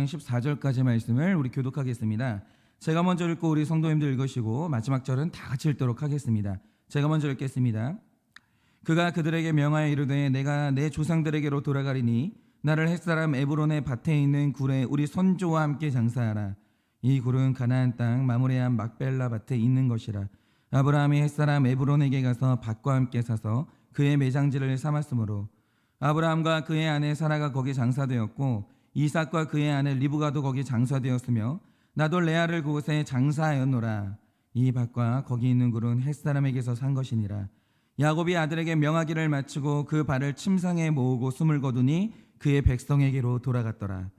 14절까지 말씀을 우리 교독하겠습니다. 제가 먼저 읽고 우리 성도님들 읽으시고 마지막 절은 다 같이 읽도록 하겠습니다. 제가 먼저 읽겠습니다. 그가 그들에게 명하여 이르되 내가 내 조상들에게로 돌아가리니 나를 햇사람 에브론의 밭에 있는 굴에 우리 선조와 함께 장사하라. 이 굴은 가나안 땅 마므레한 막벨라 밭에 있는 것이라. 아브라함이 햇사람 에브론에게 가서 밭과 함께 사서 그의 매장지를 삼았으므로 아브라함과 그의 아내 사라가 거기 장사되었고 이삭과 그의 아내 리브가도 거기 장사되었으며 나도 레아를 그곳에 장사하였노라. 이 밭과 거기 있는 굴은 햇사람에게서 산 것이니라. 야곱이 아들에게 명하기를 마치고 그 발을 침상에 모으고 숨을 거두니 그의 백성에게로 돌아갔더라.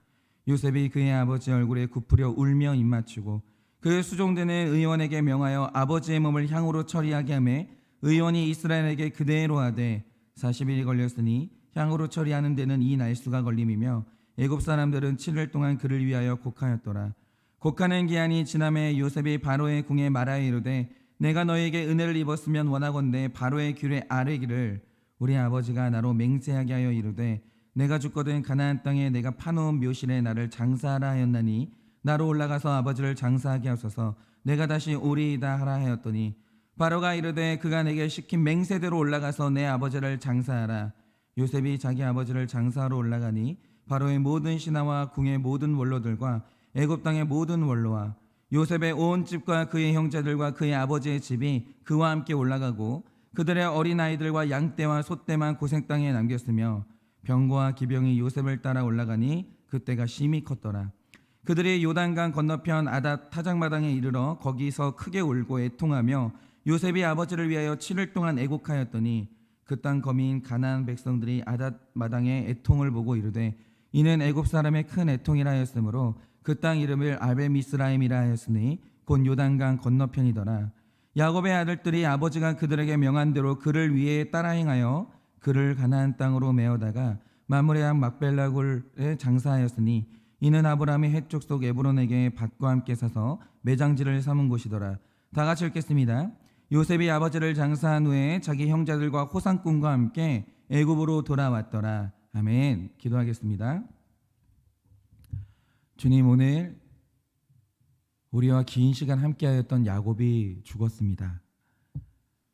요셉이 그의 아버지 얼굴에 굽으려 울며 입맞추고 그의 수종되는 의원에게 명하여 아버지의 몸을 향으로 처리하게 하며 의원이 이스라엘에게 그대로 하되 40일이 걸렸으니 향으로 처리하는 데는 이 날수가 걸림이며 애굽 사람들은 7일 동안 그를 위하여 곡하였더라. 곡하는 기한이 지남에 요셉이 바로의 궁에 말하여 이르되 내가 너에게 은혜를 입었으면 원하건대 바로의 귤에 아뢰기를 우리 아버지가 나로 맹세하게 하여 이르되 내가 죽거든 가나안 땅에 내가 파놓은 묘실에 나를 장사하라 하였나니 나로 올라가서 아버지를 장사하게 하소서. 내가 다시 오리이다 하라 하였더니 바로가 이르되 그가 내게 시킨 맹세대로 올라가서 내 아버지를 장사하라. 요셉이 자기 아버지를 장사하러 올라가니 바로의 모든 신하와 궁의 모든 원로들과 애굽 땅의 모든 원로와 요셉의 온 집과 그의 형제들과 그의 아버지의 집이 그와 함께 올라가고 그들의 어린아이들과 양떼와 소떼만 고생 땅에 남겼으며 병거와 기병이 요셉을 따라 올라가니 그때가 심히 컸더라. 그들이 요단강 건너편 아닷 타작마당에 이르러 거기서 크게 울고 애통하며 요셉이 아버지를 위하여 7일 동안 애곡하였더니 그 땅 거민 가나안 백성들이 아닷 마당에 애통을 보고 이르되 이는 애굽 사람의 큰 애통이라 하였으므로 그 땅 이름을 아베미스라임이라 하였으니 곧 요단강 건너편이더라. 야곱의 아들들이 아버지가 그들에게 명한 대로 그를 위해 따라 행하여 그를 가나안 땅으로 메어다가 마므레한 막벨라 굴에 장사하였으니 이는 아브라함이 헷 족속 에브론에게 밭과 함께 사서 매장지를 삼은 곳이더라. 다 같이 읽겠습니다. 요셉이 아버지를 장사한 후에 자기 형제들과 호상꾼과 함께 애굽으로 돌아왔더라. 아멘. 기도하겠습니다. 주님, 오늘 우리와 긴 시간 함께하였던 야곱이 죽었습니다.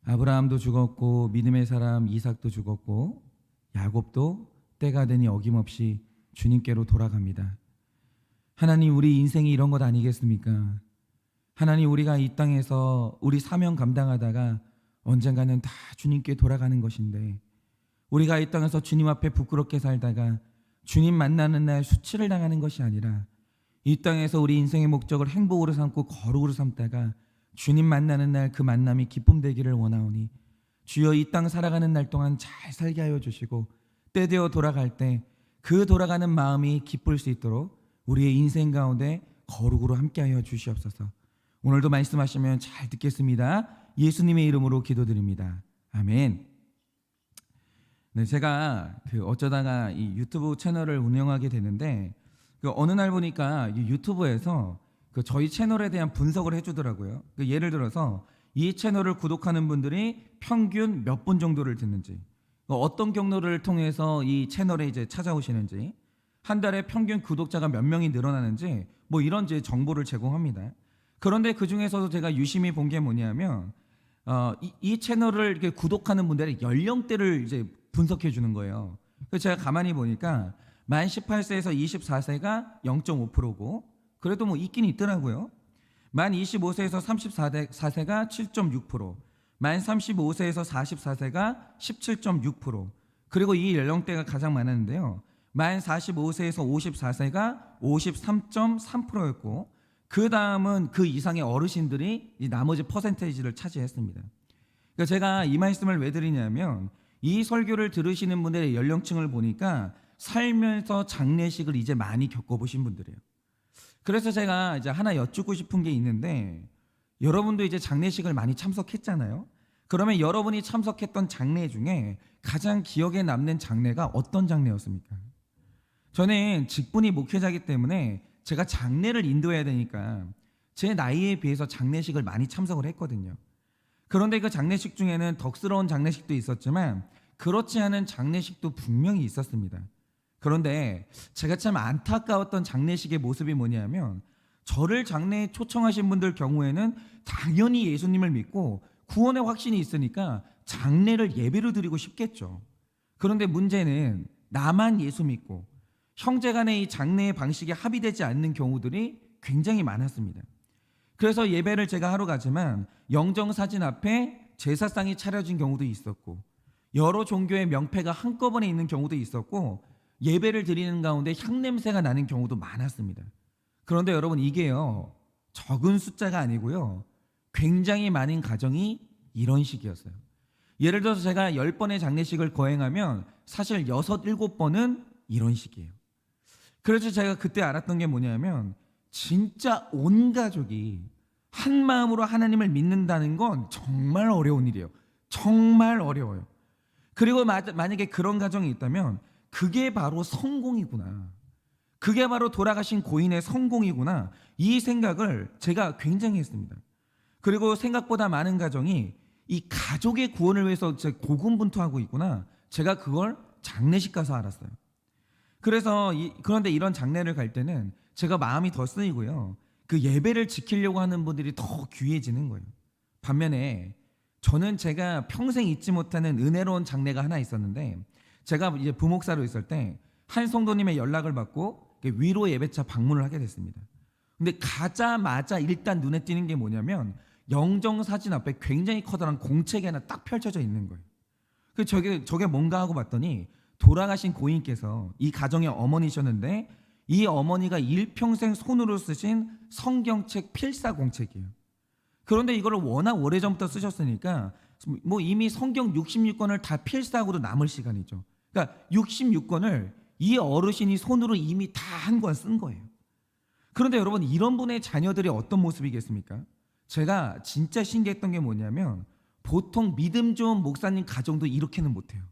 아브라함도 죽었고 믿음의 사람 이삭도 죽었고 야곱도 때가 되니 어김없이 주님께로 돌아갑니다. 하나님, 우리 인생이 이런 것 아니겠습니까? 하나님, 우리가 이 땅에서 우리 사명 감당하다가 언젠가는 다 주님께 돌아가는 것인데 우리가 이 땅에서 주님 앞에 부끄럽게 살다가 주님 만나는 날 수치를 당하는 것이 아니라 이 땅에서 우리 인생의 목적을 행복으로 삼고 거룩으로 삼다가 주님 만나는 날 그 만남이 기쁨 되기를 원하오니 주여 이 땅 살아가는 날 동안 잘 살게 하여 주시고 때 되어 돌아갈 때 그 돌아가는 마음이 기쁠 수 있도록 우리의 인생 가운데 거룩으로 함께 하여 주시옵소서. 오늘도 말씀하시면 잘 듣겠습니다. 예수님의 이름으로 기도드립니다. 아멘. 네, 제가 어쩌다가 이 유튜브 채널을 운영하게 되는데 어느 날 보니까 이 유튜브에서 저희 채널에 대한 분석을 해주더라고요. 예를 들어서 이 채널을 구독하는 분들이 평균 몇 분 정도를 듣는지, 어떤 경로를 통해서 이 채널에 이제 찾아오시는지, 한 달에 평균 구독자가 몇 명이 늘어나는지 뭐 이런 이제 정보를 제공합니다. 그런데 그 중에서도 제가 유심히 본 게 뭐냐면 이 채널을 이렇게 구독하는 분들의 연령대를 이제 분석해 주는 거예요. 그래서 제가 가만히 보니까 만 18세에서 24세가 0.5%고 그래도 뭐 있긴 있더라고요. 만 25세에서 34세가 7.6%, 만 35세에서 44세가 17.6%, 그리고 이 연령대가 가장 많았는데요. 만 45세에서 54세가 53.3%였고 그 다음은 그 이상의 어르신들이 이 나머지 퍼센테이지를 차지했습니다. 그러니까 제가 이 말씀을 왜 드리냐면 이 설교를 들으시는 분들의 연령층을 보니까 살면서 장례식을 이제 많이 겪어보신 분들이에요. 그래서 제가 이제 하나 여쭙고 싶은 게 있는데 여러분도 이제 장례식을 많이 참석했잖아요. 그러면 여러분이 참석했던 장례 중에 가장 기억에 남는 장례가 어떤 장례였습니까? 저는 직분이 목회자이기 때문에 제가 장례를 인도해야 되니까 제 나이에 비해서 장례식을 많이 참석을 했거든요. 그런데 그 장례식 중에는 덕스러운 장례식도 있었지만 그렇지 않은 장례식도 분명히 있었습니다. 그런데 제가 참 안타까웠던 장례식의 모습이 뭐냐면, 저를 장례에 초청하신 분들 경우에는 당연히 예수님을 믿고 구원의 확신이 있으니까 장례를 예배로 드리고 싶겠죠. 그런데 문제는 나만 예수 믿고 형제간의 이 장례의 방식이 합의되지 않는 경우들이 굉장히 많았습니다. 그래서 예배를 제가 하러 가지만 영정사진 앞에 제사상이 차려진 경우도 있었고, 여러 종교의 명패가 한꺼번에 있는 경우도 있었고, 예배를 드리는 가운데 향냄새가 나는 경우도 많았습니다. 그런데 여러분, 이게요, 적은 숫자가 아니고요, 굉장히 많은 가정이 이런 식이었어요. 예를 들어서 제가 10번의 장례식을 거행하면 사실 6, 7번은 이런 식이에요. 그래서 제가 그때 알았던 게 뭐냐면, 진짜 온 가족이 한 마음으로 하나님을 믿는다는 건 정말 어려운 일이에요. 정말 어려워요. 그리고 만약에 그런 가정이 있다면 그게 바로 성공이구나, 그게 바로 돌아가신 고인의 성공이구나, 이 생각을 제가 굉장히 했습니다. 그리고 생각보다 많은 가정이 이 가족의 구원을 위해서 고군분투하고 있구나, 제가 그걸 장례식 가서 알았어요. 그런데 이런 장례를 갈 때는 제가 마음이 더 쓰이고요, 그 예배를 지키려고 하는 분들이 더 귀해지는 거예요. 반면에 저는 제가 평생 잊지 못하는 은혜로운 장례가 하나 있었는데, 제가 이제 부목사로 있을 때 한 성도님의 연락을 받고 위로 예배차 방문을 하게 됐습니다. 근데 가자마자 일단 눈에 띄는 게 뭐냐면, 영정 사진 앞에 굉장히 커다란 공책이 하나 딱 펼쳐져 있는 거예요. 저게 뭔가 하고 봤더니 돌아가신 고인께서 이 가정의 어머니셨는데, 이 어머니가 일평생 손으로 쓰신 성경책 필사공책이에요. 그런데 이거를 워낙 오래전부터 쓰셨으니까 뭐 이미 성경 66권을 다 필사하고도 남을 시간이죠. 그러니까 66권을 이 어르신이 손으로 이미 다 한 권 쓴 거예요. 그런데 여러분, 이런 분의 자녀들이 어떤 모습이겠습니까? 제가 진짜 신기했던 게 뭐냐면, 보통 믿음 좋은 목사님 가정도 이렇게는 못해요.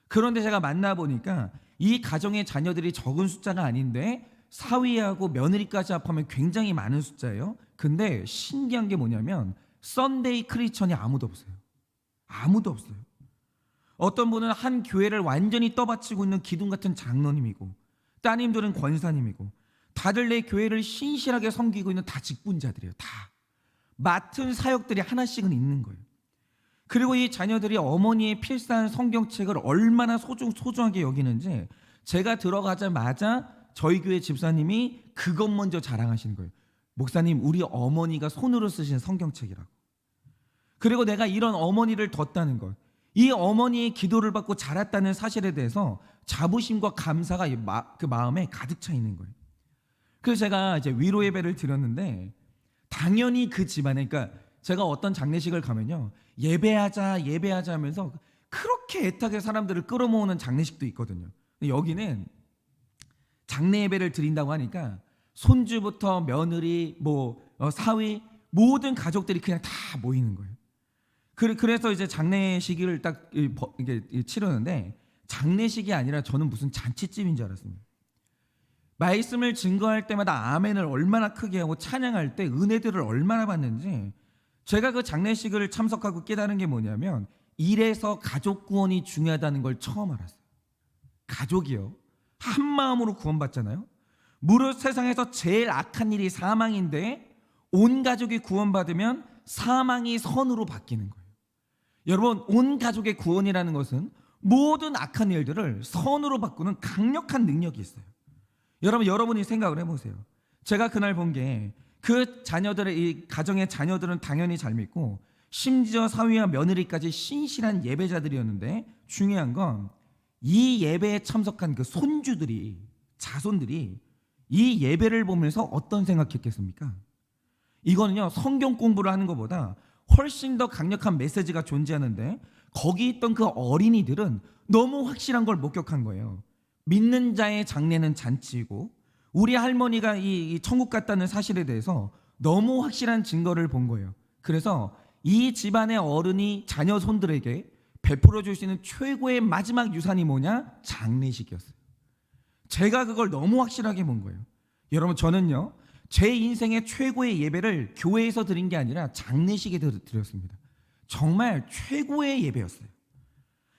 그런데 제가 만나보니까 이 가정의 자녀들이 적은 숫자가 아닌데 사위하고 며느리까지 합하면 굉장히 많은 숫자예요. 근데 신기한 게 뭐냐면, 썬데이 크리스천이 아무도 없어요. 아무도 없어요. 어떤 분은 한 교회를 완전히 떠받치고 있는 기둥 같은 장로님이고, 따님들은 권사님이고, 다들 내 교회를 신실하게 섬기고 있는 다 직분자들이에요. 다 맡은 사역들이 하나씩은 있는 거예요. 그리고 이 자녀들이 어머니의 필사한 성경책을 얼마나 소중하게 여기는지, 제가 들어가자마자 저희 교회 집사님이 그것 먼저 자랑하시는 거예요. 목사님, 우리 어머니가 손으로 쓰신 성경책이라고. 그리고 내가 이런 어머니를 뒀다는 것, 이 어머니의 기도를 받고 자랐다는 사실에 대해서 자부심과 감사가 그 마음에 가득 차 있는 거예요. 그래서 제가 이제 위로 예배를 드렸는데, 당연히 그 집안에, 그러니까 제가 어떤 장례식을 가면요, 예배하자 하면서 그렇게 애타게 사람들을 끌어모으는 장례식도 있거든요. 근데 여기는 장례 예배를 드린다고 하니까 손주부터 며느리, 사위, 모든 가족들이 그냥 다 모이는 거예요. 그래서 이제 장례식을 딱 이게 치르는데, 장례식이 아니라 저는 무슨 잔치집인 줄 알았습니다. 말씀을 증거할 때마다 아멘을 얼마나 크게 하고 찬양할 때 은혜들을 얼마나 받는지, 제가 그 장례식을 참석하고 깨달은 게 뭐냐면, 이래서 가족 구원이 중요하다는 걸 처음 알았어요. 가족이요, 한 마음으로 구원받잖아요. 무릇 세상에서 제일 악한 일이 사망인데, 온 가족이 구원받으면 사망이 선으로 바뀌는 거예요. 여러분, 온 가족의 구원이라는 것은 모든 악한 일들을 선으로 바꾸는 강력한 능력이 있어요. 여러분이 생각을 해보세요. 제가 그날 본 게, 그 자녀들의, 이 가정의 자녀들은 당연히 잘 믿고 심지어 사위와 며느리까지 신실한 예배자들이었는데, 중요한 건 이 예배에 참석한 그 자손들이 이 예배를 보면서 어떤 생각했겠습니까? 이거는요, 성경 공부를 하는 것보다 훨씬 더 강력한 메시지가 존재하는데, 거기 있던 그 어린이들은 너무 확실한 걸 목격한 거예요. 믿는 자의 장례는 잔치이고, 우리 할머니가 이 천국 갔다는 사실에 대해서 너무 확실한 증거를 본 거예요. 그래서 이 집안의 어른이 자녀 손들에게 베풀어 줄 수 있는 최고의 마지막 유산이 뭐냐? 장례식이었어요. 제가 그걸 너무 확실하게 본 거예요. 여러분, 저는요, 제 인생의 최고의 예배를 교회에서 드린 게 아니라 장례식에 드렸습니다. 정말 최고의 예배였어요.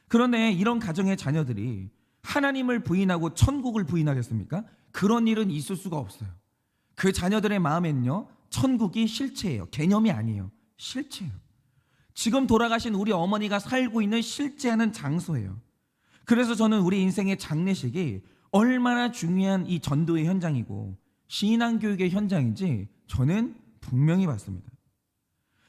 그런데 이런 가정의 자녀들이 하나님을 부인하고 천국을 부인하겠습니까? 그런 일은 있을 수가 없어요. 그 자녀들의 마음에는요, 천국이 실체예요. 개념이 아니에요. 실체예요. 지금 돌아가신 우리 어머니가 살고 있는 실제하는 장소예요. 그래서 저는 우리 인생의 장례식이 얼마나 중요한 이 전도의 현장이고 신앙교육의 현장인지 저는 분명히 봤습니다.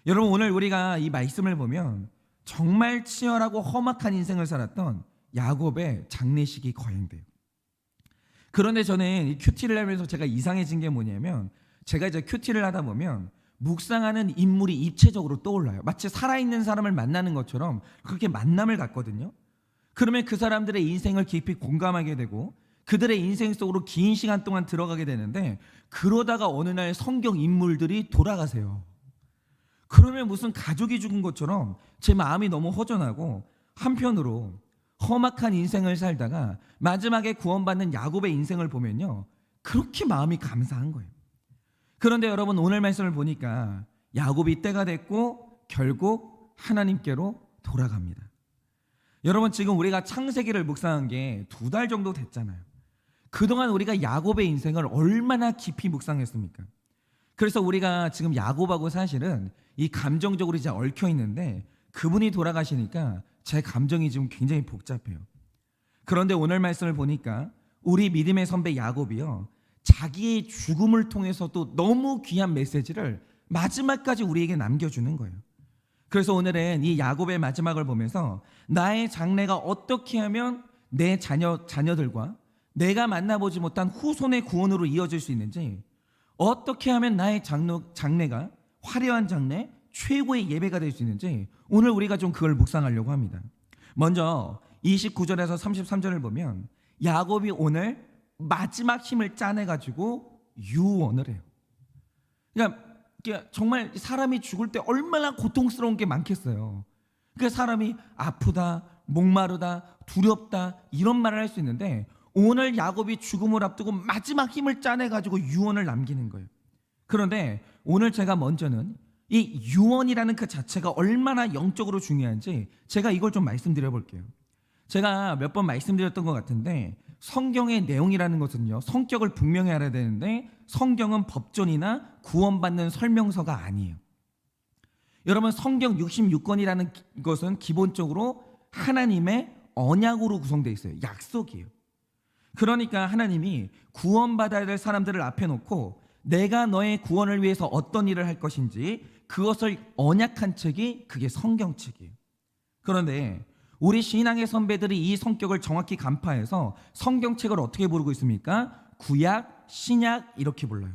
여러분, 오늘 우리가 이 말씀을 보면 정말 치열하고 험악한 인생을 살았던 야곱의 장례식이 거행돼요. 그런데 저는 이 큐티를 하면서 제가 이상해진 게 뭐냐면, 제가 이제 큐티를 하다 보면 묵상하는 인물이 입체적으로 떠올라요. 마치 살아있는 사람을 만나는 것처럼 그렇게 만남을 갖거든요. 그러면 그 사람들의 인생을 깊이 공감하게 되고 그들의 인생 속으로 긴 시간 동안 들어가게 되는데, 그러다가 어느 날 성경 인물들이 돌아가세요. 그러면 무슨 가족이 죽은 것처럼 제 마음이 너무 허전하고, 한편으로 험악한 인생을 살다가 마지막에 구원받는 야곱의 인생을 보면요, 그렇게 마음이 감사한 거예요. 그런데 여러분, 오늘 말씀을 보니까 야곱이 때가 됐고 결국 하나님께로 돌아갑니다. 여러분, 지금 우리가 창세기를 묵상한 게 2달 정도 됐잖아요. 그동안 우리가 야곱의 인생을 얼마나 깊이 묵상했습니까? 그래서 우리가 지금 야곱하고 사실은 이 감정적으로 이제 얽혀 있는데, 그분이 돌아가시니까 제 감정이 지금 굉장히 복잡해요. 그런데 오늘 말씀을 보니까 우리 믿음의 선배 야곱이요, 자기의 죽음을 통해서도 너무 귀한 메시지를 마지막까지 우리에게 남겨주는 거예요. 그래서 오늘은 이 야곱의 마지막을 보면서 나의 장래가 어떻게 하면 내 자녀들과 내가 만나보지 못한 후손의 구원으로 이어질 수 있는지, 어떻게 하면 나의 장래가 화려한 장래, 최고의 예배가 될 수 있는지 오늘 우리가 좀 그걸 묵상하려고 합니다. 먼저 29절에서 33절을 보면 야곱이 오늘 마지막 힘을 짜내가지고 유언을 해요. 그러니까 정말 사람이 죽을 때 얼마나 고통스러운 게 많겠어요. 그러니까 사람이 아프다, 목마르다, 두렵다 이런 말을 할 수 있는데, 오늘 야곱이 죽음을 앞두고 마지막 힘을 짜내가지고 유언을 남기는 거예요. 그런데 오늘 제가 먼저는 이 유언이라는 그 자체가 얼마나 영적으로 중요한지 제가 이걸 좀 말씀드려 볼게요. 제가 몇 번 말씀드렸던 것 같은데, 성경의 내용이라는 것은요, 성격을 분명히 알아야 되는데 성경은 법전이나 구원받는 설명서가 아니에요. 여러분, 성경 66권이라는 것은 기본적으로 하나님의 언약으로 구성되어 있어요. 약속이에요. 그러니까 하나님이 구원받아야 될 사람들을 앞에 놓고 내가 너의 구원을 위해서 어떤 일을 할 것인지 그것을 언약한 책이 그게 성경책이에요. 그런데 우리 신앙의 선배들이 이 성격을 정확히 간파해서 성경책을 어떻게 부르고 있습니까? 구약, 신약 이렇게 불러요.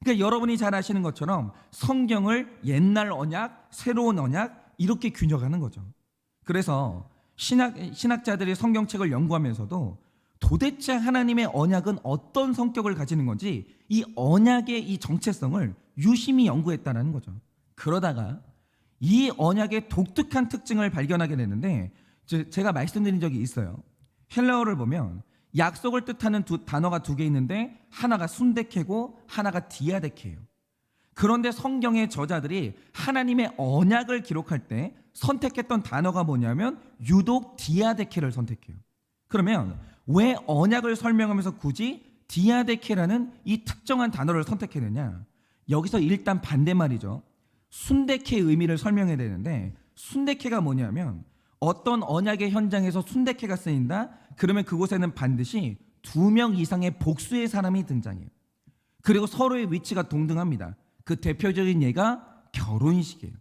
그러니까 여러분이 잘 아시는 것처럼 성경을 옛날 언약, 새로운 언약 이렇게 균형하는 거죠. 그래서 신학자들이 성경책을 연구하면서도 도대체 하나님의 언약은 어떤 성격을 가지는 건지 이 언약의 이 정체성을 유심히 연구했다는 거죠. 그러다가 이 언약의 독특한 특징을 발견하게 되는데, 제가 말씀드린 적이 있어요. 헬라어를 보면 약속을 뜻하는 단어가 2개 있는데 하나가 순데케고 하나가 디아데케예요. 그런데 성경의 저자들이 하나님의 언약을 기록할 때 선택했던 단어가 뭐냐면 유독 디아데케를 선택해요. 그러면 왜 언약을 설명하면서 굳이 디아데케라는 이 특정한 단어를 선택했느냐? 여기서 일단 반대말이죠. 순데케의 의미를 설명해야 되는데, 순데케가 뭐냐면 어떤 언약의 현장에서 순데케가 쓰인다? 그러면 그곳에는 반드시 2명 이상의 복수의 사람이 등장해요. 그리고 서로의 위치가 동등합니다. 그 대표적인 예가 결혼식이에요.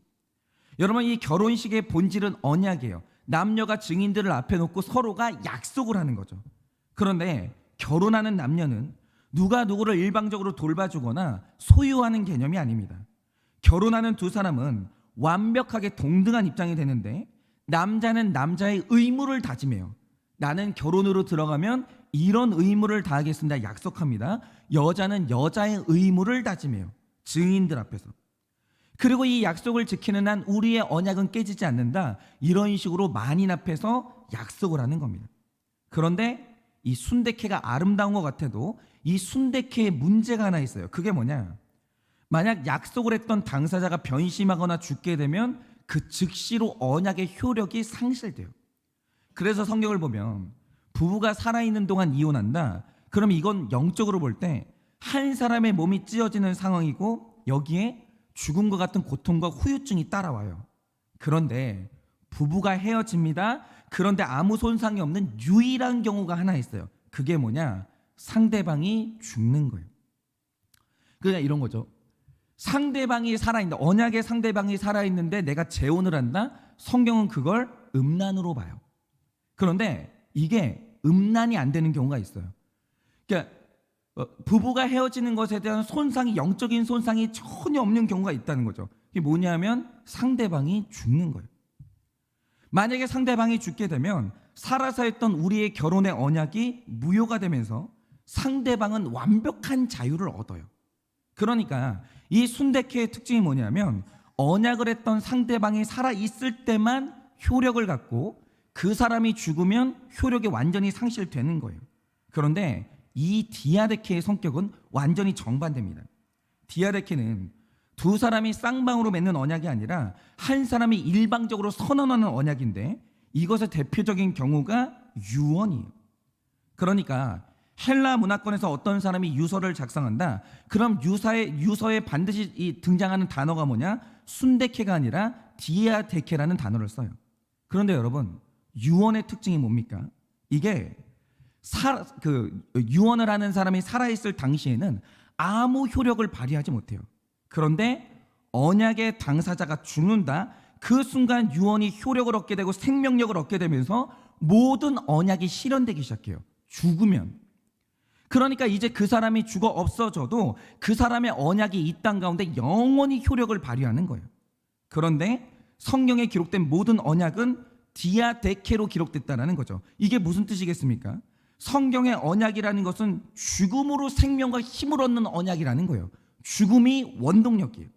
여러분, 이 결혼식의 본질은 언약이에요. 남녀가 증인들을 앞에 놓고 서로가 약속을 하는 거죠. 그런데 결혼하는 남녀는 누가 누구를 일방적으로 돌봐주거나 소유하는 개념이 아닙니다. 결혼하는 2 사람은 완벽하게 동등한 입장이 되는데, 남자는 남자의 의무를 다짐해요. 나는 결혼으로 들어가면 이런 의무를 다하겠습니다 약속합니다. 여자는 여자의 의무를 다짐해요. 증인들 앞에서. 그리고 이 약속을 지키는 한 우리의 언약은 깨지지 않는다. 이런 식으로 만인 앞에서 약속을 하는 겁니다. 그런데 이 순데케가 아름다운 것 같아도 이 순데케에 문제가 하나 있어요. 그게 뭐냐? 만약 약속을 했던 당사자가 변심하거나 죽게 되면 그 즉시로 언약의 효력이 상실돼요. 그래서 성경을 보면 부부가 살아있는 동안 이혼한다. 그럼 이건 영적으로 볼 때 한 사람의 몸이 찢어지는 상황이고 여기에 죽음과 같은 고통과 후유증이 따라와요. 그런데 부부가 헤어집니다. 그런데 아무 손상이 없는 유일한 경우가 하나 있어요. 그게 뭐냐? 상대방이 죽는 거예요. 그냥 이런 거죠. 상대방이 살아있는데, 언약의 상대방이 살아있는데 내가 재혼을 한다? 성경은 그걸 음란으로 봐요. 그런데 이게 음란이 안 되는 경우가 있어요. 그러니까 부부가 헤어지는 것에 대한 손상이, 영적인 손상이 전혀 없는 경우가 있다는 거죠. 이게 뭐냐면 상대방이 죽는 거예요. 만약에 상대방이 죽게 되면 살아서 했던 우리의 결혼의 언약이 무효가 되면서 상대방은 완벽한 자유를 얻어요. 그러니까 이 순대케의 특징이 뭐냐면 언약을 했던 상대방이 살아있을 때만 효력을 갖고 그 사람이 죽으면 효력이 완전히 상실되는 거예요. 그런데 이 디아데케의 성격은 완전히 정반대입니다. 디아데케는 두 사람이 쌍방으로 맺는 언약이 아니라 한 사람이 일방적으로 선언하는 언약인데 이것의 대표적인 경우가 유언이에요. 그러니까 헬라 문화권에서 어떤 사람이 유서를 작성한다. 그럼 유서에 반드시 등장하는 단어가 뭐냐? 순데케가 아니라 디아데케라는 단어를 써요. 그런데 여러분, 유언의 특징이 뭡니까? 이게 유언을 하는 사람이 살아있을 당시에는 아무 효력을 발휘하지 못해요. 그런데 언약의 당사자가 죽는다. 그 순간 유언이 효력을 얻게 되고 생명력을 얻게 되면서 모든 언약이 실현되기 시작해요. 죽으면. 그러니까 이제 그 사람이 죽어 없어져도 그 사람의 언약이 이 땅 가운데 영원히 효력을 발휘하는 거예요. 그런데 성경에 기록된 모든 언약은 디아데케로 기록됐다는 거죠. 이게 무슨 뜻이겠습니까? 성경의 언약이라는 것은 죽음으로 생명과 힘을 얻는 언약이라는 거예요. 죽음이 원동력이에요.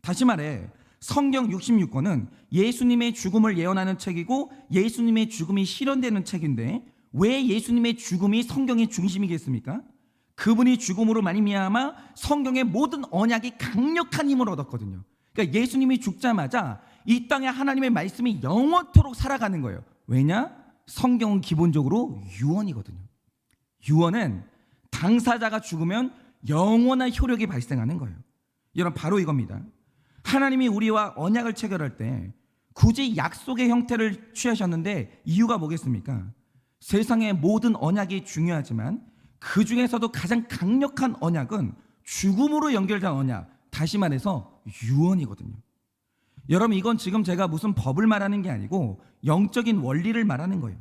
다시 말해 성경 66권은 예수님의 죽음을 예언하는 책이고 예수님의 죽음이 실현되는 책인데 왜 예수님의 죽음이 성경의 중심이겠습니까? 그분이 죽음으로 말미암아 성경의 모든 언약이 강력한 힘을 얻었거든요. 그러니까 예수님이 죽자마자 이 땅에 하나님의 말씀이 영원토록 살아가는 거예요. 왜냐? 성경은 기본적으로 유언이거든요. 유언은 당사자가 죽으면 영원한 효력이 발생하는 거예요. 여러분, 바로 이겁니다. 하나님이 우리와 언약을 체결할 때 굳이 약속의 형태를 취하셨는데 이유가 뭐겠습니까? 세상의 모든 언약이 중요하지만 그 중에서도 가장 강력한 언약은 죽음으로 연결된 언약, 다시 말해서 유언이거든요. 여러분, 이건 지금 제가 무슨 법을 말하는 게 아니고 영적인 원리를 말하는 거예요.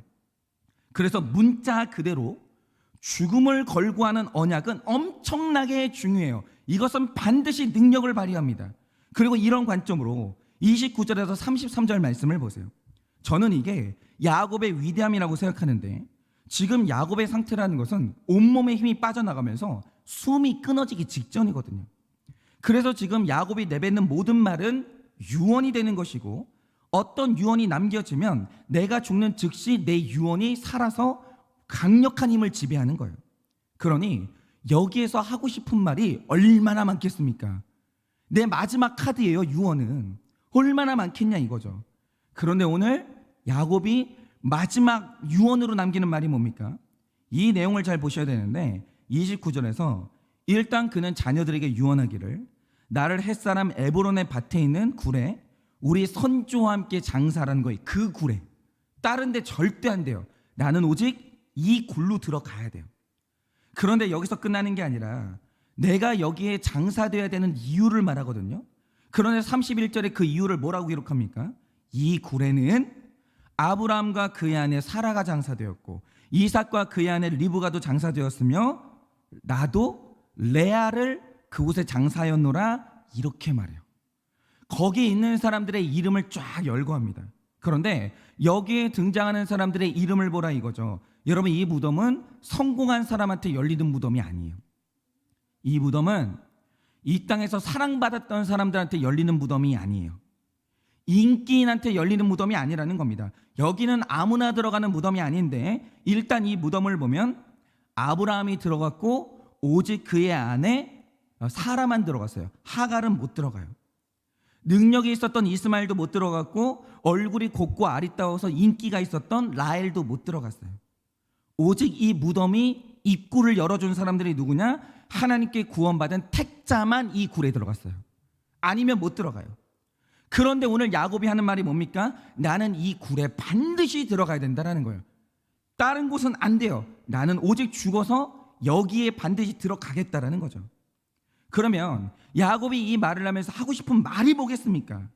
그래서 문자 그대로 죽음을 걸고 하는 언약은 엄청나게 중요해요. 이것은 반드시 능력을 발휘합니다. 그리고 이런 관점으로 29절에서 33절 말씀을 보세요. 저는 이게 야곱의 위대함이라고 생각하는데 지금 야곱의 상태라는 것은 온몸에 힘이 빠져나가면서 숨이 끊어지기 직전이거든요. 그래서 지금 야곱이 내뱉는 모든 말은 유언이 되는 것이고 어떤 유언이 남겨지면 내가 죽는 즉시 내 유언이 살아서 강력한 힘을 지배하는 거예요. 그러니 여기에서 하고 싶은 말이 얼마나 많겠습니까? 내 마지막 카드예요. 유언은 얼마나 많겠냐 이거죠. 그런데 오늘 야곱이 마지막 유언으로 남기는 말이 뭡니까? 이 내용을 잘 보셔야 되는데 29절에서 일단 그는 자녀들에게 유언하기를 나를 햇사람 에브론의 밭에 있는 굴에 우리 선조와 함께 장사라는 거예요. 그 굴에. 다른 데 절대 안 돼요. 나는 오직 이 굴로 들어가야 돼요. 그런데 여기서 끝나는 게 아니라 내가 여기에 장사되어야 되는 이유를 말하거든요. 그런데 31절에 그 이유를 뭐라고 기록합니까? 이 굴에는 아브라함과 그의 아내 사라가 장사되었고 이삭과 그의 아내 리브가도 장사되었으며 나도 레아를 그곳에 장사하였노라 이렇게 말해요. 거기에 있는 사람들의 이름을 쫙 열거합니다. 그런데 여기에 등장하는 사람들의 이름을 보라 이거죠. 여러분, 이 무덤은 성공한 사람한테 열리는 무덤이 아니에요. 이 무덤은 이 땅에서 사랑받았던 사람들한테 열리는 무덤이 아니에요. 인기인한테 열리는 무덤이 아니라는 겁니다. 여기는 아무나 들어가는 무덤이 아닌데 일단 이 무덤을 보면 아브라함이 들어갔고 오직 그의 아내 사라만 들어갔어요. 하갈은 못 들어가요. 능력이 있었던 이스마엘도 못 들어갔고 얼굴이 곱고 아리따워서 인기가 있었던 라헬도 못 들어갔어요. 오직 이 무덤이 입구를 열어준 사람들이 누구냐? 하나님께 구원받은 택자만 이 굴에 들어갔어요. 아니면 못 들어가요. 그런데 오늘 야곱이 하는 말이 뭡니까? 나는 이 굴에 반드시 들어가야 된다는 거예요. 다른 곳은 안 돼요. 나는 오직 죽어서 여기에 반드시 들어가겠다라는 거죠. 그러면 야곱이 이 말을 하면서 하고 싶은 말이 뭐겠습니까?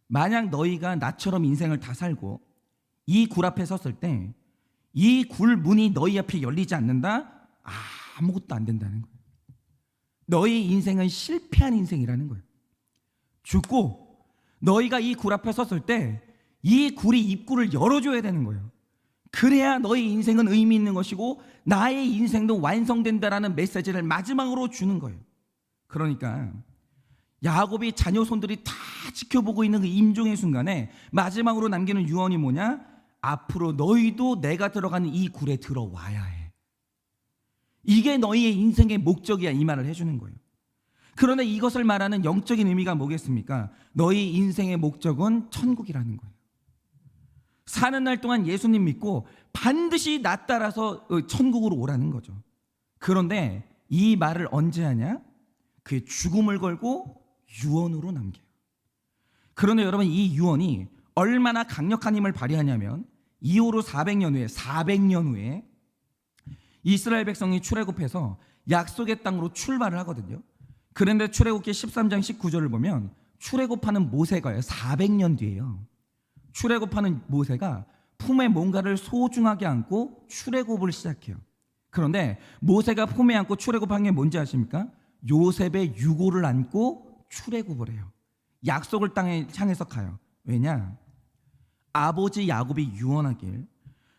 만약 너희가 나처럼 인생을 다 살고 이 굴 앞에 섰을 때 이 굴 문이 너희 앞에 열리지 않는다? 아무것도 안 된다는 거예요. 너희 인생은 실패한 인생이라는 거예요. 죽고 너희가 이 굴 앞에 섰을 때 이 굴이 입구를 열어줘야 되는 거예요. 그래야 너희 인생은 의미 있는 것이고 나의 인생도 완성된다라는 메시지를 마지막으로 주는 거예요. 그러니까 야곱이 자녀 손들이 다 지켜보고 있는 그 임종의 순간에 마지막으로 남기는 유언이 뭐냐? 앞으로 너희도 내가 들어가는 이 굴에 들어와야 해. 이게 너희의 인생의 목적이야, 이 말을 해주는 거예요. 그런데 이것을 말하는 영적인 의미가 뭐겠습니까? 너희 인생의 목적은 천국이라는 거예요. 사는 날 동안 예수님 믿고 반드시 나 따라서 천국으로 오라는 거죠. 그런데 이 말을 언제 하냐? 그의 죽음을 걸고 유언으로 남겨요. 그런데 여러분, 이 유언이 얼마나 강력한 힘을 발휘하냐면 이후로 400년 후에 이스라엘 백성이 출애굽해서 약속의 땅으로 출발을 하거든요. 그런데 출애굽기 13장 19절을 보면 출애굽하는 모세가요, 400년 뒤에요. 출애굽하는 모세가 품에 뭔가를 소중하게 안고 출애굽을 시작해요. 그런데 모세가 품에 안고 출애굽한 게 뭔지 아십니까? 요셉의 유고를 안고 출애굽을 해요. 약속을 땅에 향해서 가요. 왜냐? 아버지 야곱이 유언하길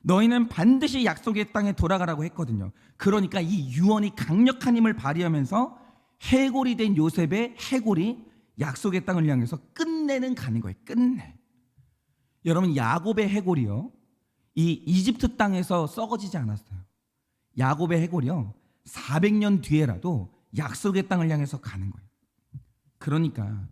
너희는 반드시 약속의 땅에 돌아가라고 했거든요. 그러니까 이 유언이 강력한 힘을 발휘하면서 해골이 된 요셉의 해골이 약속의 땅을 향해서 끝내는 가는 거예요. 끝내. 여러분, 야곱의 해골이요, 이 이집트 땅에서 썩어지지 않았어요. 야곱의 해골이요, 400년 뒤에라도 약속의 땅을 향해서 가는 거예요. 그러니까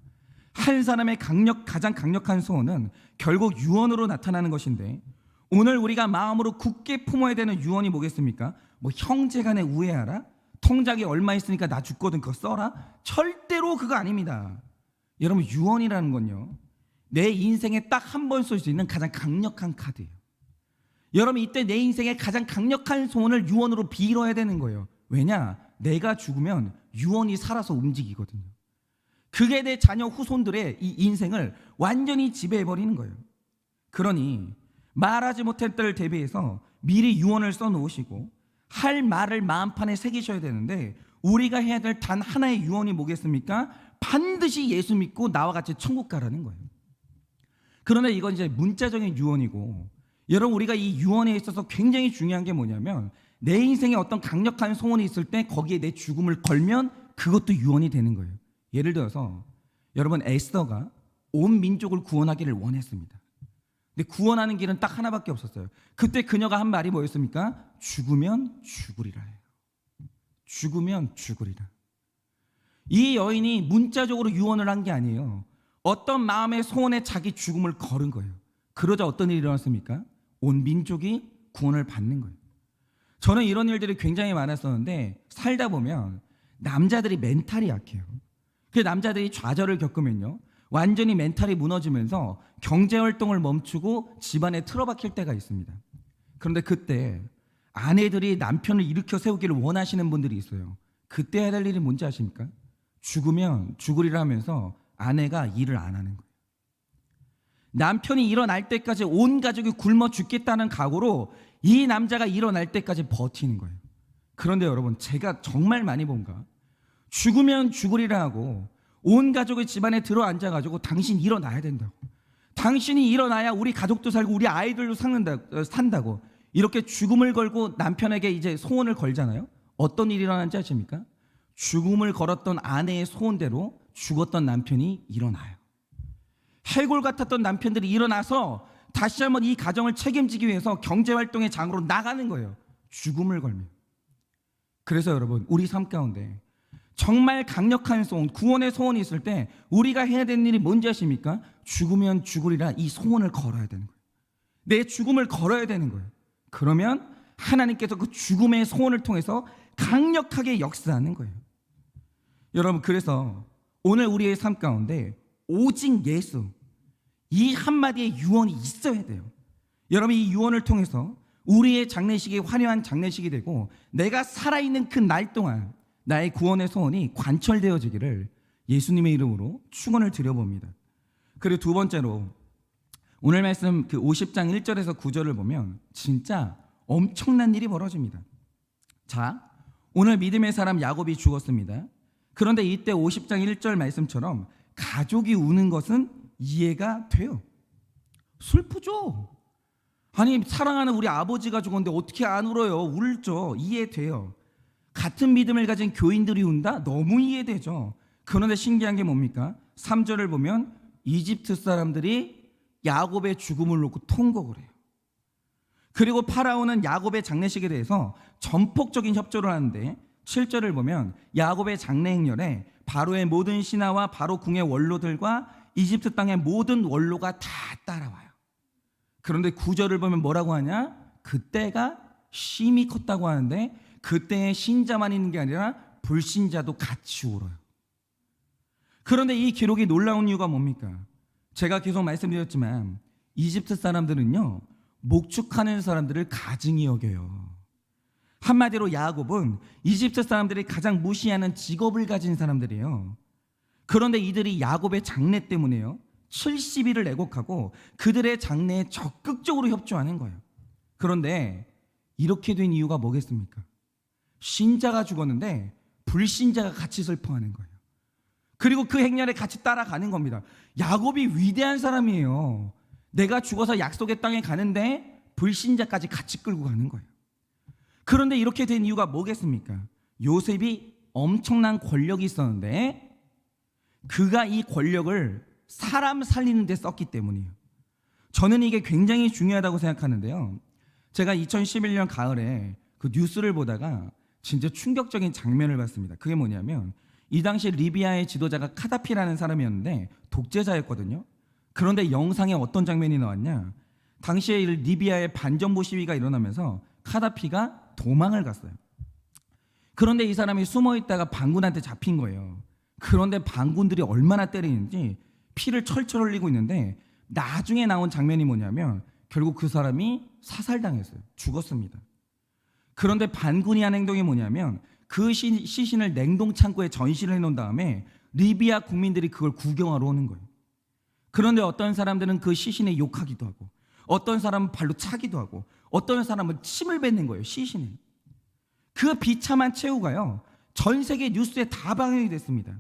한 사람의 가장 강력한 소원은 결국 유언으로 나타나는 것인데, 오늘 우리가 마음으로 굳게 품어야 되는 유언이 뭐겠습니까? 뭐 형제간에 우애하라? 통장에 얼마 있으니까 나 죽거든 그거 써라? 절대로 그거 아닙니다. 여러분, 유언이라는 건요, 내 인생에 딱 한 번 쓸 수 있는 가장 강력한 카드예요. 여러분, 이때 내 인생의 가장 강력한 소원을 유언으로 빌어야 되는 거예요. 왜냐? 내가 죽으면 유언이 살아서 움직이거든요. 그게 내 자녀 후손들의 이 인생을 완전히 지배해버리는 거예요. 그러니 말하지 못할 때를 대비해서 미리 유언을 써놓으시고 할 말을 마음판에 새기셔야 되는데, 우리가 해야 될 단 하나의 유언이 뭐겠습니까? 반드시 예수 믿고 나와 같이 천국 가라는 거예요. 그런데 이건 이제 문자적인 유언이고, 여러분, 우리가 이 유언에 있어서 굉장히 중요한 게 뭐냐면, 내 인생에 어떤 강력한 소원이 있을 때 거기에 내 죽음을 걸면 그것도 유언이 되는 거예요. 예를 들어서 여러분, 에스더가 온 민족을 구원하기를 원했습니다. 근데 구원하는 길은 딱 하나밖에 없었어요. 그때 그녀가 한 말이 뭐였습니까? 죽으면 죽으리라 해요. 죽으면 죽으리라. 이 여인이 문자적으로 유언을 한 게 아니에요. 어떤 마음의 소원에 자기 죽음을 걸은 거예요. 그러자 어떤 일이 일어났습니까? 온 민족이 구원을 받는 거예요. 저는 이런 일들이 굉장히 많았었는데, 살다 보면 남자들이 멘탈이 약해요. 그 남자들이 좌절을 겪으면요, 완전히 멘탈이 무너지면서 경제활동을 멈추고 집안에 틀어박힐 때가 있습니다. 그런데 그때 아내들이 남편을 일으켜 세우기를 원하시는 분들이 있어요. 그때 해야 될 일이 뭔지 아십니까? 죽으면 죽으리라 하면서 아내가 일을 안 하는 거예요. 남편이 일어날 때까지 온 가족이 굶어 죽겠다는 각오로 이 남자가 일어날 때까지 버티는 거예요. 그런데 여러분, 제가 정말 많이 본가, 죽으면 죽으리라 하고 온 가족이 집안에 들어앉아가지고 당신 일어나야 된다고, 당신이 일어나야 우리 가족도 살고 우리 아이들도 산다고 이렇게 죽음을 걸고 남편에게 이제 소원을 걸잖아요. 어떤 일이 일어난지 아십니까? 죽음을 걸었던 아내의 소원대로 죽었던 남편이 일어나요. 해골 같았던 남편들이 일어나서 다시 한번 이 가정을 책임지기 위해서 경제활동의 장으로 나가는 거예요. 죽음을 걸면. 그래서 여러분, 우리 삶 가운데 정말 강력한 소원, 구원의 소원이 있을 때 우리가 해야 되는 일이 뭔지 아십니까? 죽으면 죽으리라, 이 소원을 걸어야 되는 거예요. 내 죽음을 걸어야 되는 거예요. 그러면 하나님께서 그 죽음의 소원을 통해서 강력하게 역사하는 거예요. 여러분, 그래서 오늘 우리의 삶 가운데 오직 예수, 이 한마디의 유언이 있어야 돼요. 여러분, 이 유언을 통해서 우리의 장례식이 화려한 장례식이 되고 내가 살아있는 그 날 동안 나의 구원의 소원이 관철되어지기를 예수님의 이름으로 축원을 드려봅니다. 그리고 두 번째로 오늘 말씀 그 50장 1절에서 9절을 보면 진짜 엄청난 일이 벌어집니다. 자, 오늘 믿음의 사람 야곱이 죽었습니다. 그런데 이때 50장 1절 말씀처럼 가족이 우는 것은 이해가 돼요. 슬프죠. 아니, 사랑하는 우리 아버지가 죽었는데 어떻게 안 울어요? 울죠. 이해돼요. 같은 믿음을 가진 교인들이 운다? 너무 이해되죠. 그런데 신기한 게 뭡니까? 3절을 보면 이집트 사람들이 야곱의 죽음을 놓고 통곡을 해요. 그리고 파라오는 야곱의 장례식에 대해서 전폭적인 협조를 하는데 7절을 보면 야곱의 장례 행렬에 바로의 모든 신하와 바로 궁의 원로들과 이집트 땅의 모든 원로가 다 따라와요. 그런데 9절을 보면 뭐라고 하냐? 그때가 심히 컸다고 하는데 그때의 신자만 있는 게 아니라 불신자도 같이 울어요. 그런데 이 기록이 놀라운 이유가 뭡니까? 제가 계속 말씀드렸지만 이집트 사람들은요, 목축하는 사람들을 가증히 여겨요. 한마디로 야곱은 이집트 사람들이 가장 무시하는 직업을 가진 사람들이에요. 그런데 이들이 야곱의 장례 때문에요 70일을 애곡하고 그들의 장례에 적극적으로 협조하는 거예요. 그런데 이렇게 된 이유가 뭐겠습니까? 신자가 죽었는데 불신자가 같이 슬퍼하는 거예요. 그리고 그 행렬에 같이 따라가는 겁니다. 야곱이 위대한 사람이에요. 내가 죽어서 약속의 땅에 가는데 불신자까지 같이 끌고 가는 거예요. 그런데 이렇게 된 이유가 뭐겠습니까? 요셉이 엄청난 권력이 있었는데 그가 이 권력을 사람 살리는 데 썼기 때문이에요. 저는 이게 굉장히 중요하다고 생각하는데요. 제가 2011년 가을에 그 뉴스를 보다가 진짜 충격적인 장면을 봤습니다. 그게 뭐냐면 이 당시 리비아의 지도자가 카다피라는 사람이었는데 독재자였거든요. 그런데 영상에 어떤 장면이 나왔냐? 당시에 리비아의 반정부 시위가 일어나면서 카다피가 도망을 갔어요. 그런데 이 사람이 숨어있다가 반군한테 잡힌 거예요. 그런데 반군들이 얼마나 때리는지 피를 철철 흘리고 있는데 나중에 나온 장면이 뭐냐면 결국 그 사람이 사살당했어요. 죽었습니다. 그런데 반군이 한 행동이 뭐냐면 그 시신을 냉동창고에 전시를 해놓은 다음에 리비아 국민들이 그걸 구경하러 오는 거예요. 그런데 어떤 사람들은 그 시신에 욕하기도 하고 어떤 사람은 발로 차기도 하고 어떤 사람은 침을 뱉는 거예요. 시신에. 그 비참한 최후가요 전 세계 뉴스에 다 방영이 됐습니다.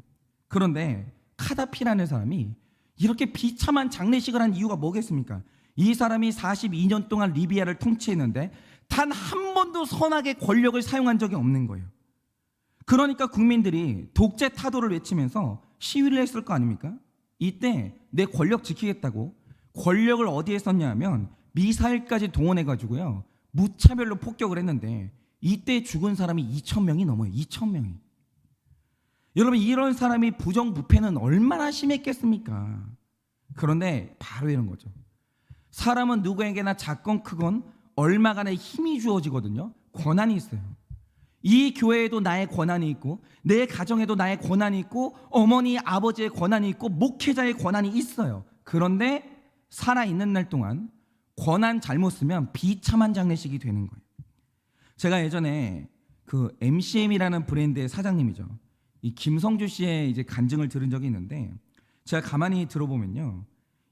그런데 카다피라는 사람이 이렇게 비참한 장례식을 한 이유가 뭐겠습니까? 이 사람이 42년 동안 리비아를 통치했는데 단 한 번도 선악의 권력을 사용한 적이 없는 거예요. 그러니까 국민들이 독재 타도를 외치면서 시위를 했을 거 아닙니까? 이때 내 권력 지키겠다고 권력을 어디에 썼냐 하면 미사일까지 동원해가지고요 무차별로 폭격을 했는데 이때 죽은 사람이 2,000명이 넘어요. 2,000명이. 여러분, 이런 사람이 부정부패는 얼마나 심했겠습니까? 그런데 바로 이런 거죠. 사람은 누구에게나 작건 크건 얼마간의 힘이 주어지거든요. 권한이 있어요. 이 교회에도 나의 권한이 있고 내 가정에도 나의 권한이 있고 어머니 아버지의 권한이 있고 목회자의 권한이 있어요. 그런데 살아있는 날 동안 권한 잘못 쓰면 비참한 장례식이 되는 거예요. 제가 예전에 그 MCM이라는 브랜드의 사장님이죠. 이 김성주 씨의 이제 간증을 들은 적이 있는데 제가 가만히 들어보면요.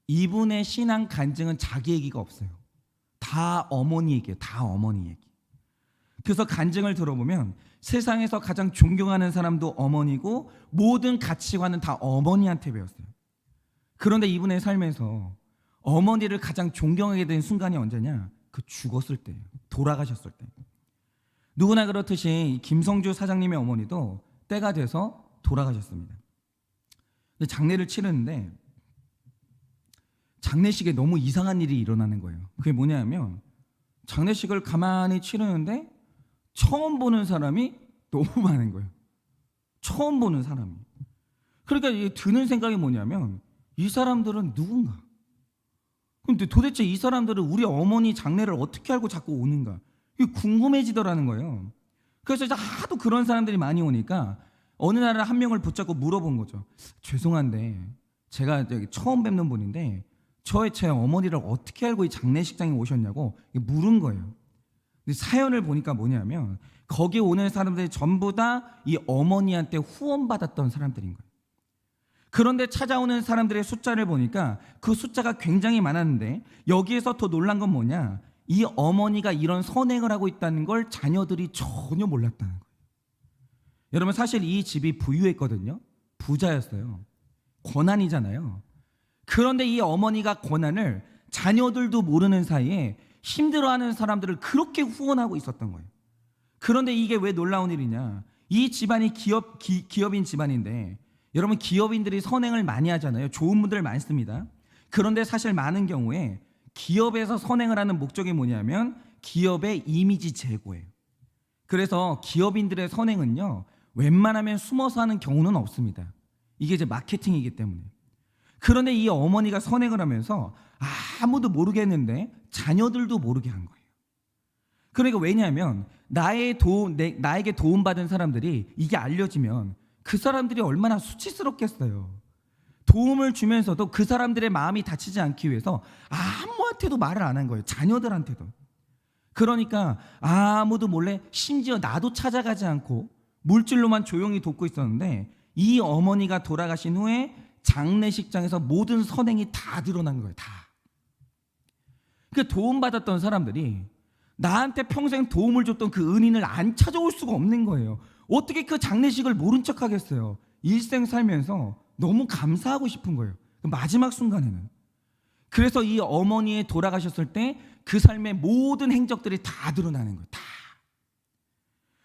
이분의 신앙 간증은 자기 얘기가 없어요. 다 어머니 얘기예요. 다 어머니 얘기. 그래서 간증을 들어보면 세상에서 가장 존경하는 사람도 어머니고 모든 가치관은 다 어머니한테 배웠어요. 그런데 이분의 삶에서 어머니를 가장 존경하게 된 순간이 언제냐? 그 죽었을 때예요. 돌아가셨을 때. 누구나 그렇듯이 김성주 사장님의 어머니도 때가 돼서 돌아가셨습니다. 근데 장례를 치르는데 장례식에 너무 이상한 일이 일어나는 거예요. 그게 뭐냐면 장례식을 가만히 치르는데 처음 보는 사람이 너무 많은 거예요. 처음 보는 사람이. 그러니까 드는 생각이 뭐냐면 이 사람들은 누군가? 근데 도대체 이 사람들은 우리 어머니 장례를 어떻게 알고 자꾸 오는가? 이게 궁금해지더라는 거예요. 그래서 이제 하도 그런 사람들이 많이 오니까 어느 날 한 명을 붙잡고 물어본 거죠. 죄송한데 제가 처음 뵙는 분인데 제 어머니를 어떻게 알고 이 장례식장에 오셨냐고 물은 거예요. 근데 사연을 보니까 뭐냐면 거기 오는 사람들이 전부 다 이 어머니한테 후원받았던 사람들인 거예요. 그런데 찾아오는 사람들의 숫자를 보니까 그 숫자가 굉장히 많았는데 여기에서 더 놀란 건 뭐냐? 이 어머니가 이런 선행을 하고 있다는 걸 자녀들이 전혀 몰랐다는 거예요. 여러분 사실 이 집이 부유했거든요. 부자였어요. 권한이잖아요. 그런데 이 어머니가 권한을 자녀들도 모르는 사이에 힘들어하는 사람들을 그렇게 후원하고 있었던 거예요. 그런데 이게 왜 놀라운 일이냐? 이 집안이 기업인 집안인데 여러분 기업인들이 선행을 많이 하잖아요. 좋은 분들 많습니다. 그런데 사실 많은 경우에 기업에서 선행을 하는 목적이 뭐냐면 기업의 이미지 제고예요. 그래서 기업인들의 선행은요 웬만하면 숨어서 하는 경우는 없습니다. 이게 이제 마케팅이기 때문에. 그런데 이 어머니가 선행을 하면서 아무도 모르겠는데 자녀들도 모르게 한 거예요. 그러니까 왜냐하면 나에게 도움받은 사람들이 이게 알려지면 그 사람들이 얼마나 수치스럽겠어요. 도움을 주면서도 그 사람들의 마음이 다치지 않기 위해서 아무한테도 말을 안 한 거예요. 자녀들한테도. 그러니까 아무도 몰래 심지어 나도 찾아가지 않고 물질로만 조용히 돕고 있었는데 이 어머니가 돌아가신 후에 장례식장에서 모든 선행이 다 드러난 거예요. 다. 그 도움받았던 사람들이 나한테 평생 도움을 줬던 그 은인을 안 찾아올 수가 없는 거예요. 어떻게 그 장례식을 모른 척 하겠어요. 일생 살면서 너무 감사하고 싶은 거예요. 마지막 순간에는. 그래서 이 어머니의 돌아가셨을 때 그 삶의 모든 행적들이 다 드러나는 거예요. 다.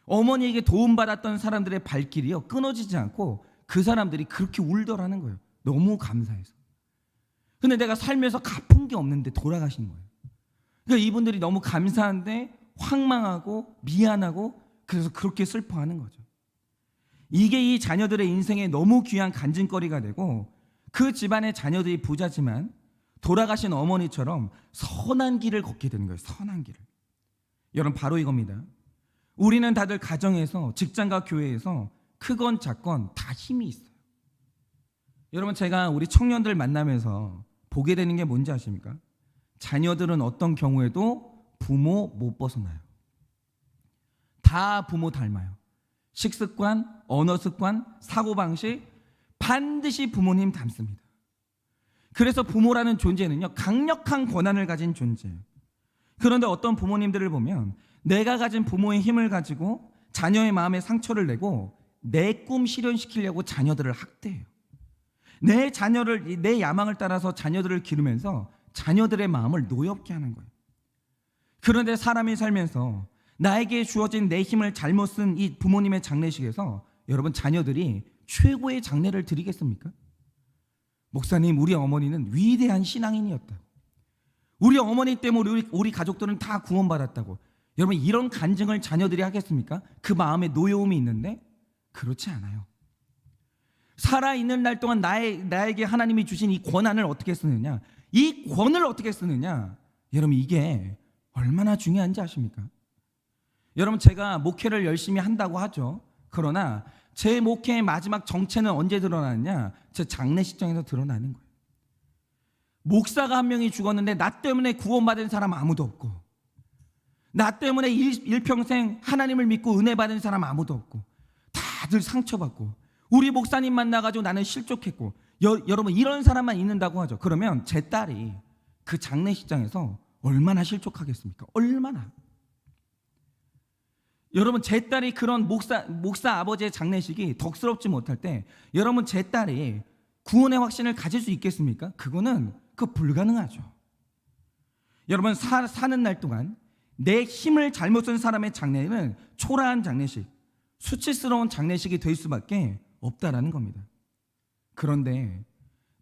어머니에게 도움받았던 사람들의 발길이요 끊어지지 않고 그 사람들이 그렇게 울더라는 거예요. 너무 감사해서. 근데 내가 살면서 갚은 게 없는데 돌아가신 거예요. 그러니까 이분들이 너무 감사한데 황망하고 미안하고 그래서 그렇게 슬퍼하는 거죠. 이게 이 자녀들의 인생에 너무 귀한 간증거리가 되고 그 집안의 자녀들이 부자지만 돌아가신 어머니처럼 선한 길을 걷게 되는 거예요. 선한 길을. 여러분 바로 이겁니다. 우리는 다들 가정에서 직장과 교회에서 크건 작건 다 힘이 있어요. 여러분 제가 우리 청년들 만나면서 보게 되는 게 뭔지 아십니까? 자녀들은 어떤 경우에도 부모 못 벗어나요. 다 부모 닮아요. 식습관, 언어 습관, 사고방식 반드시 부모님 닮습니다. 그래서 부모라는 존재는요 강력한 권한을 가진 존재예요. 그런데 어떤 부모님들을 보면 내가 가진 부모의 힘을 가지고 자녀의 마음에 상처를 내고 내 꿈 실현시키려고 자녀들을 학대해요. 내 야망을 따라서 자녀들을 기르면서 자녀들의 마음을 노엽게 하는 거예요. 그런데 사람이 살면서 나에게 주어진 내 힘을 잘못 쓴 이 부모님의 장례식에서 여러분 자녀들이 최고의 장례를 드리겠습니까? 목사님, 우리 어머니는 위대한 신앙인이었다고. 우리 어머니 때문에 우리 가족들은 다 구원받았다고. 여러분 이런 간증을 자녀들이 하겠습니까? 그 마음에 노여움이 있는데 그렇지 않아요. 살아있는 날 동안 나에게 하나님이 주신 이 권한을 어떻게 쓰느냐, 이 권을 어떻게 쓰느냐, 여러분 이게 얼마나 중요한지 아십니까? 여러분 제가 목회를 열심히 한다고 하죠. 그러나 제 목회의 마지막 정체는 언제 드러나느냐? 제 장례식장에서 드러나는 거예요. 목사가 한 명이 죽었는데 나 때문에 구원받은 사람 아무도 없고, 나 때문에 일평생 하나님을 믿고 은혜 받은 사람 아무도 없고, 다들 상처받고, 우리 목사님 만나가지고 나는 실족했고, 여러분 이런 사람만 있는다고 하죠. 그러면 제 딸이 그 장례식장에서 얼마나 실족하겠습니까? 얼마나. 여러분 제 딸이 그런 목사 아버지의 장례식이 덕스럽지 못할 때 여러분 제 딸이 구원의 확신을 가질 수 있겠습니까? 그거는 불가능하죠. 여러분 사는 날 동안 내 힘을 잘못 쓴 사람의 장례는 초라한 장례식, 수치스러운 장례식이 될 수밖에 없다라는 겁니다. 그런데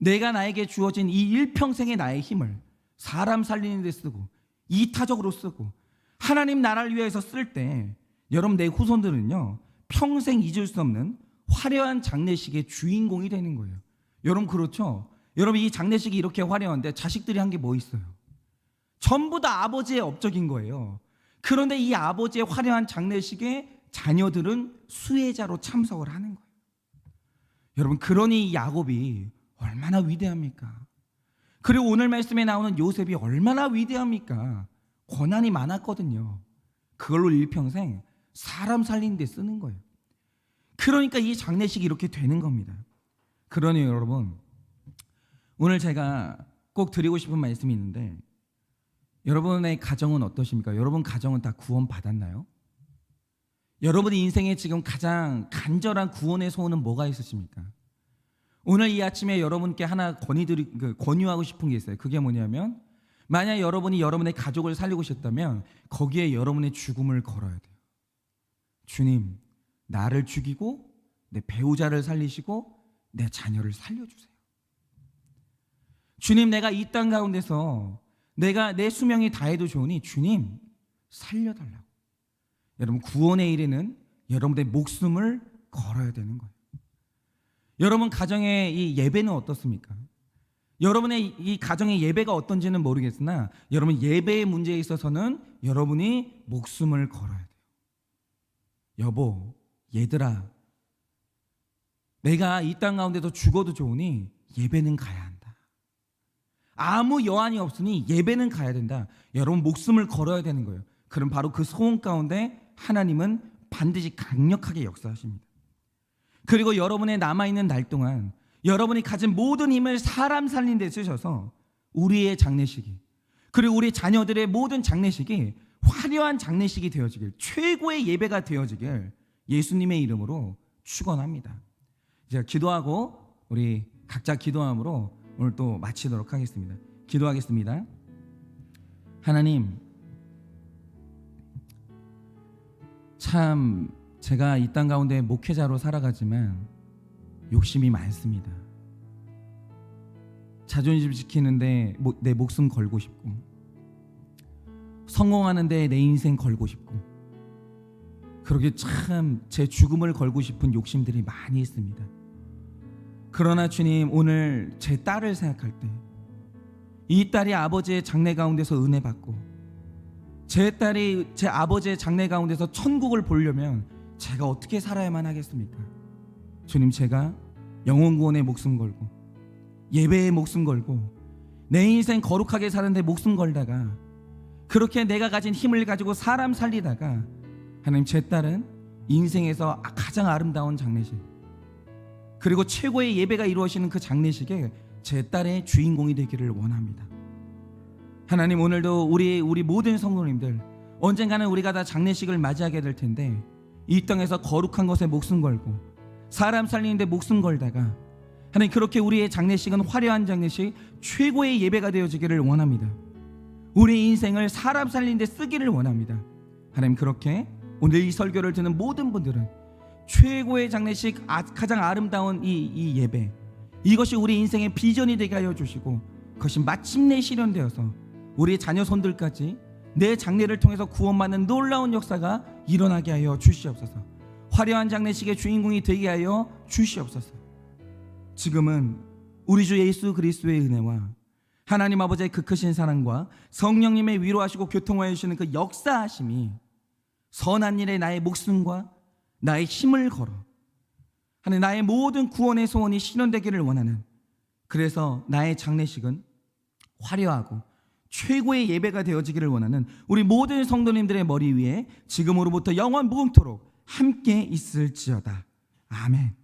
내가 나에게 주어진 이 일평생의 나의 힘을 사람 살리는 데 쓰고 이타적으로 쓰고 하나님 나라를 위해서 쓸 때 여러분 내 후손들은요 평생 잊을 수 없는 화려한 장례식의 주인공이 되는 거예요. 여러분 그렇죠? 여러분 이 장례식이 이렇게 화려한데 자식들이 한 게 뭐 있어요? 전부 다 아버지의 업적인 거예요. 그런데 이 아버지의 화려한 장례식에 자녀들은 수혜자로 참석을 하는 거예요. 여러분, 그러니 야곱이 얼마나 위대합니까? 그리고 오늘 말씀에 나오는 요셉이 얼마나 위대합니까? 고난이 많았거든요. 그걸로 일평생 사람 살리는 데 쓰는 거예요. 그러니까 이 장례식이 이렇게 되는 겁니다. 그러니 여러분, 오늘 제가 꼭 드리고 싶은 말씀이 있는데, 여러분의 가정은 어떠십니까? 여러분 가정은 다 구원 받았나요? 여러분의 인생에 지금 가장 간절한 구원의 소원은 뭐가 있으십니까? 오늘 이 아침에 여러분께 하나 권유하고 싶은 게 있어요. 그게 뭐냐면, 만약 여러분이 여러분의 가족을 살리고 싶다면 거기에 여러분의 죽음을 걸어야 돼요. 주님, 나를 죽이고 내 배우자를 살리시고 내 자녀를 살려주세요. 주님, 내가 이 땅 가운데서 내가 내 수명이 다해도 좋으니 주님 살려달라고. 여러분, 구원의 일에는 여러분의 목숨을 걸어야 되는 거예요. 여러분 가정의 이 예배는 어떻습니까? 여러분의 이 가정의 예배가 어떤지는 모르겠으나 여러분 예배의 문제에 있어서는 여러분이 목숨을 걸어야 돼요. 여보, 얘들아, 내가 이 땅 가운데서 죽어도 좋으니 예배는 가야 한다. 아무 여한이 없으니 예배는 가야 된다. 여러분 목숨을 걸어야 되는 거예요. 그럼 바로 그 소원 가운데 하나님은 반드시 강력하게 역사하십니다. 그리고 여러분의 남아있는 날 동안 여러분이 가진 모든 힘을 사람 살리는 데 쓰셔서 우리의 장례식이, 그리고 우리 자녀들의 모든 장례식이 화려한 장례식이 되어지길, 최고의 예배가 되어지길 예수님의 이름으로 축원합니다. 제가 기도하고 우리 각자 기도함으로 오늘 또 마치도록 하겠습니다. 기도하겠습니다. 하나님, 참 제가 이 땅 가운데 목회자로 살아가지만 욕심이 많습니다. 자존심 지키는데 내 목숨 걸고 싶고, 성공하는데 내 인생 걸고 싶고, 그러게 참 제 죽음을 걸고 싶은 욕심들이 많이 있습니다. 그러나 주님, 오늘 제 딸을 생각할 때 이 딸이 아버지의 장례 가운데서 은혜 받고 제 딸이 제 아버지의 장례 가운데서 천국을 보려면 제가 어떻게 살아야만 하겠습니까? 주님, 제가 영혼 구원에 목숨 걸고 예배에 목숨 걸고 내 인생 거룩하게 사는데 목숨 걸다가 그렇게 내가 가진 힘을 가지고 사람 살리다가 하나님, 제 딸은 인생에서 가장 아름다운 장례식, 그리고 최고의 예배가 이루어지는 그 장례식에 제 딸의 주인공이 되기를 원합니다. 하나님, 오늘도 우리 모든 성도님들, 언젠가는 우리가 다 장례식을 맞이하게 될 텐데 이 땅에서 거룩한 것에 목숨 걸고 사람 살리는데 목숨 걸다가 하나님, 그렇게 우리의 장례식은 화려한 장례식, 최고의 예배가 되어지기를 원합니다. 우리 인생을 사람 살리는데 쓰기를 원합니다. 하나님, 그렇게 오늘 이 설교를 듣는 모든 분들은 최고의 장례식, 가장 아름다운 이 예배, 이것이 우리 인생의 비전이 되게 하여 주시고 그것이 마침내 실현되어서 우리 자녀 손들까지 내 장례를 통해서 구원받는 놀라운 역사가 일어나게 하여 주시옵소서. 화려한 장례식의 주인공이 되게 하여 주시옵소서. 지금은 우리 주 예수 그리스도의 은혜와 하나님 아버지의 그 크신 사랑과 성령님의 위로하시고 교통하여 주시는 그 역사하심이 선한 일에 나의 목숨과 나의 힘을 걸어 하나님, 나의 모든 구원의 소원이 실현되기를 원하는, 그래서 나의 장례식은 화려하고 최고의 예배가 되어지기를 원하는 우리 모든 성도님들의 머리 위에 지금으로부터 영원 무궁토록 함께 있을지어다. 아멘.